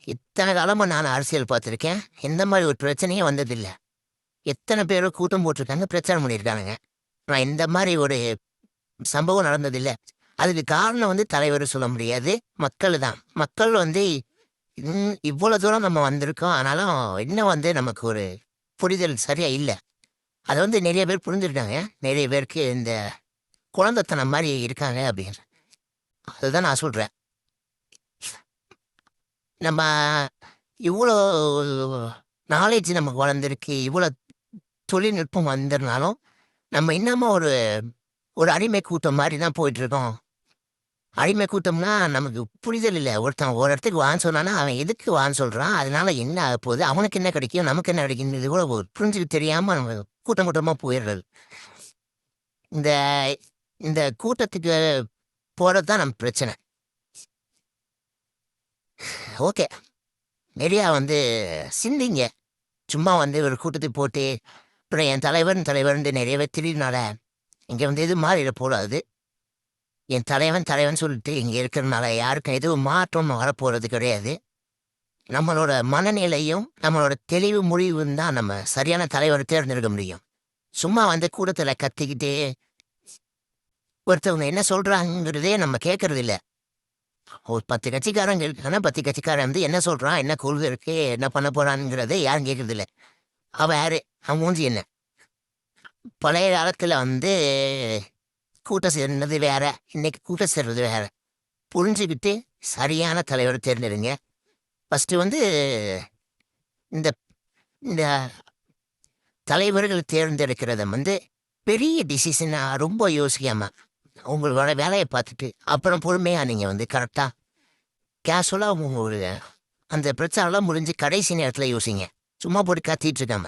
இத்தனை காலமா நான் அரசியல் பார்த்துருக்கேன். எந்த மாரி ஒரு பிரச்சனையும் வந்ததில்ல. எத்தனை பேரோ கூட்டம் போட்டிருக்காங்க, பிரச்சாரம் பண்ணியிருக்கானுங்க. ஆனா இந்த மாரி ஒரு சம்பவம் நடந்ததில்ல. அதுக்கு காரணம் தலைவர சொல்ல முடியாது. மக்கள் தான். மக்கள் இவ்வளோ தூரம் நம்ம வந்திருக்கோம். ஆனாலும் இன்னும் நமக்கு ஒரு புரிதல் சரியா இல்ல. அத நெறைய பேர் புரிஞ்சுக்கிட்டாங்க. நெறைய பேருக்கு இந்த குழந்தைத்தனம் மாரி இருக்காங்க அப்படின்னு. அதுதான் நான் சொல்றேன். நம்ம இவ்வளோ நாலேட்ஜ் நமக்கு வளர்ந்திருக்கு. இவ்வளோ தொழில்நுட்பம் வந்ததுனாலும், நம்ம இன்னமும் ஒரு ஒரு அடிமை கூட்டம் மாரி தான் போயிட்டுருக்கோம். அடிமை கூட்டம்னா நமக்கு புரிதல் இல்ல. ஒருத்தன் ஒரு இடத்துக்கு வான்னு சொன்னான்னா, அவன் எதுக்கு வான்னு சொல்றான்? அதனால என்ன ஆகப்போகுது? அவனுக்கு என்ன கிடைக்கும்? நமக்கு என்ன கிடைக்கும்ன்றது கூட புரிஞ்சுக்க தெரியாம நம்ம கூட்டம் கூட்டமா போயிடுறது. இந்த இந்த கூட்டத்துக்கு போறது தான் நம்ம பிரச்சனை. ஓகே. நெறையா சிந்திங்க. சும்மா ஒரு கூட்டத்துக்கு போட்டு, அப்புறம் என் தலைவர்ன்னு நெறைய பேர் திடீர்னால, இங்க எதுவும் மாறிறக்கூடாது. என் தலைவன் சொல்லிட்டு இங்க இருக்கிறனால யாருக்கும் எதுவும் மாற்றம் வரப்போறது கிடையாது. நம்மளோட மனநிலையும், நம்மளோட தெளிவு முடிவும் தான் நம்ம சரியான தலைவர தேர்ந்தெடுக்க முடியும். சும்மா கூட்டத்துல கத்திக்கிட்டு, ஒருத்தவங்க என்ன சொல்றாங்கங்கிறதே நம்ம கேட்கறதில்ல. ஒரு 10 கட்சிக்காரங்க இருக்காங்கன்னா, 10 கட்சிக்காரன் என்ன சொல்றான்? என்ன கொள்கை இருக்கு? என்ன பண்ண போறான்ங்கிறத யாரும் கேட்கறதில்ல. அவன் யாரு? அவன் மூஞ்சி என்ன? பழைய காலத்துல கூட்டம் சேர்ந்தது வேற. இன்னைக்கு கூட்டம் சேர்றது வேற. புரிஞ்சுக்கிட்டு சரியான தலைவர தேர்ந்தெடுங்க. ஃபர்ஸ்ட்டு இந்த இந்த தலைவர்கள் தேர்ந்தெடுக்கிறத பெரிய டிசிஷனா ரொம்ப யோசிக்காம, உங்களோட வேலைய பார்த்துட்டு, அப்புறம் பொறுமையா நீங்க கரெக்ட்டா கேஷுவலா உங்களோட அந்த பிரச்சாரம்லாம் முடிஞ்சு கடைசி நேரத்துல யோசிங்க. சும்மா போட்டு கத்திட்டு இருக்காம.